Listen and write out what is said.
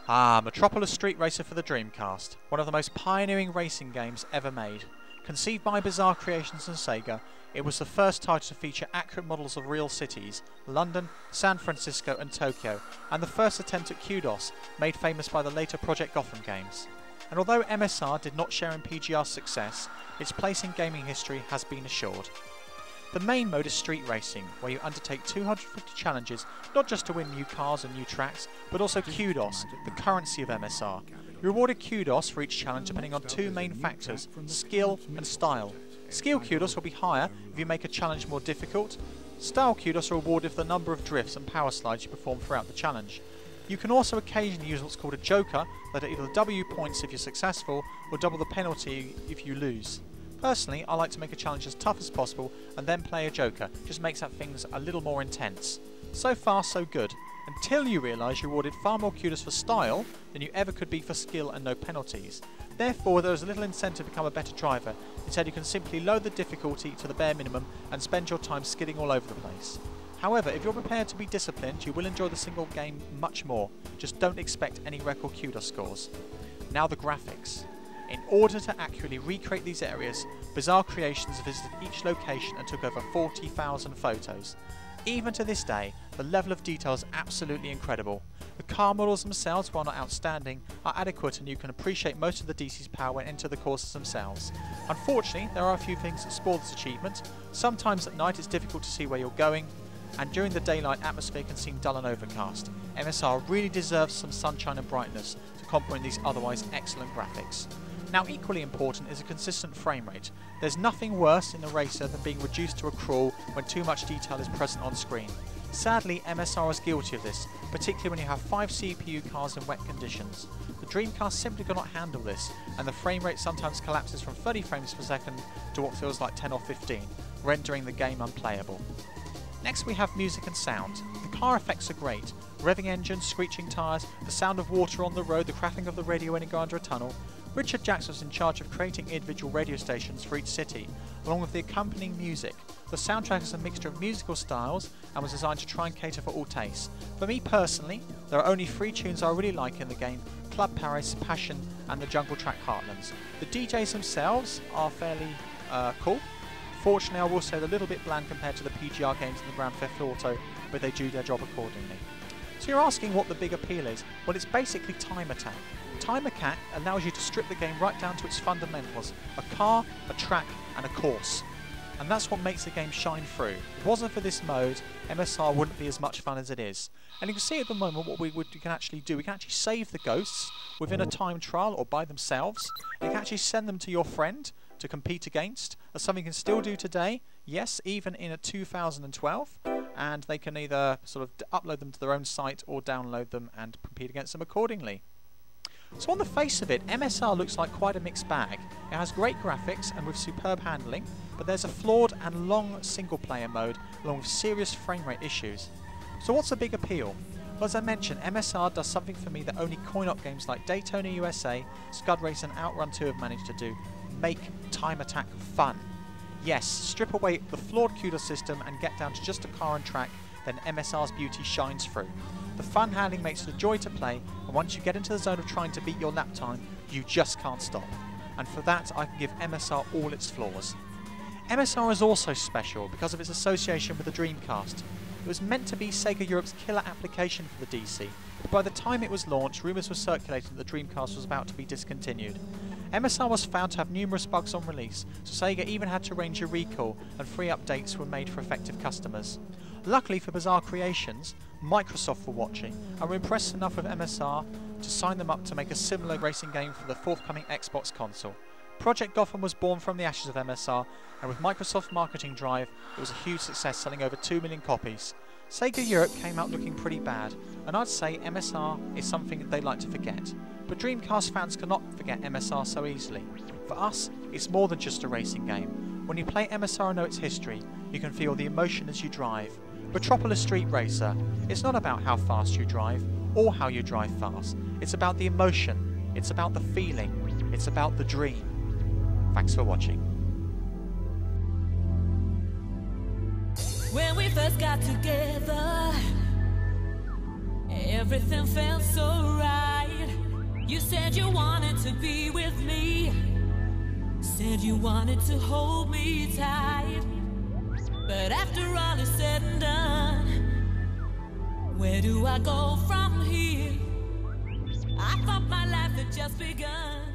Metropolis Street Racer for the Dreamcast, one of the most pioneering racing games ever made. Conceived by Bizarre Creations and Sega, it was the first title to feature accurate models of real cities, London, San Francisco and Tokyo, and the first attempt at kudos, made famous by the later Project Gotham games. And although MSR did not share in PGR's success, its place in gaming history has been assured. The main mode is street racing, where you undertake 250 challenges, not just to win new cars and new tracks, but also kudos, the currency of MSR. You're rewarded kudos for each challenge depending on two main factors, skill and style. Skill kudos will be higher if you make a challenge more difficult. Style kudos are rewarded for the number of drifts and power slides you perform throughout the challenge. You can also occasionally use what's called a joker, that either double your points if you're successful, or double the penalty if you lose. Personally, I like to make a challenge as tough as possible and then play a joker, just makes that things a little more intense. So far so good, until you realise you're rewarded far more kudos for style than you ever could be for skill and no penalties. Therefore there is a little incentive to become a better driver. Instead you can simply lower the difficulty to the bare minimum and spend your time skidding all over the place. However, if you're prepared to be disciplined, you will enjoy the single game much more. Just don't expect any record kudos scores. Now the graphics. In order to accurately recreate these areas, Bizarre Creations visited each location and took over 40,000 photos. Even to this day, the level of detail is absolutely incredible. The car models themselves, while not outstanding, are adequate and you can appreciate most of the DC's power when into the courses themselves. Unfortunately, there are a few things that spoil this achievement. Sometimes at night it's difficult to see where you're going, and during the daylight atmosphere can seem dull and overcast. MSR really deserves some sunshine and brightness to complement these otherwise excellent graphics. Now equally important is a consistent frame rate. There's nothing worse in a racer than being reduced to a crawl when too much detail is present on screen. Sadly, MSR is guilty of this, particularly when you have 5 CPU cars in wet conditions. The Dreamcast simply cannot handle this, and the frame rate sometimes collapses from 30 frames per second to what feels like 10 or 15, rendering the game unplayable. Next we have music and sound. The car effects are great. Revving engines, screeching tyres, the sound of water on the road, the cracking of the radio when you go under a tunnel. Jacques was in charge of creating individual radio stations for each city, along with the accompanying music. The soundtrack is a mixture of musical styles and was designed to try and cater for all tastes. For me personally, there are only 3 tunes I really like in the game: Club Paris, Passion and the jungle track Heartlands. The DJs themselves are fairly cool. Fortunately, I will say they're a little bit bland compared to the PGR games and the Grand Theft Auto, but they do their job accordingly. So you're asking what the big appeal is? Well, it's basically time attack. Time attack allows you to strip the game right down to its fundamentals: a car, a track and a course. And that's what makes the game shine through. If it wasn't for this mode, MSR wouldn't be as much fun as it is. And you can see at the moment what we can actually do. We can actually save the ghosts within a time trial or by themselves. You can actually send them to your friend to compete against. That's something you can still do today, yes, even in 2012. And they can either sort of upload them to their own site or download them and compete against them accordingly. So on the face of it, MSR looks like quite a mixed bag. It has great graphics and with superb handling, but there's a flawed and long single player mode along with serious frame rate issues. So what's the big appeal? Well, as I mentioned, MSR does something for me that only coin-op games like Daytona USA, Scud Race and Outrun 2 have managed to do: make time attack fun. Yes, strip away the flawed kudos system and get down to just a car and track, then MSR's beauty shines through. The fun handling makes it a joy to play, and once you get into the zone of trying to beat your lap time, you just can't stop. And for that, I can give MSR all its flaws. MSR is also special because of its association with the Dreamcast. It was meant to be Sega Europe's killer application for the DC, but by the time it was launched, rumours were circulating that the Dreamcast was about to be discontinued. MSR was found to have numerous bugs on release, so Sega even had to arrange a recall, and free updates were made for affected customers. Luckily for Bizarre Creations, Microsoft were watching and were impressed enough with MSR to sign them up to make a similar racing game for the forthcoming Xbox console. Project Gotham was born from the ashes of MSR, and with Microsoft's marketing drive, it was a huge success, selling over 2 million copies. Sega Europe came out looking pretty bad, and I'd say MSR is something they like to forget. But Dreamcast fans cannot forget MSR so easily. For us, it's more than just a racing game. When you play MSR and know its history, you can feel the emotion as you drive. Metropolis Street Racer, it's not about how fast you drive, or how you drive fast. It's about the emotion, it's about the feeling, it's about the dream. Thanks for watching. When we first got together, everything felt so right. You wanted to hold me tight, but after all is said and done, where do I go from here? I thought my life had just begun.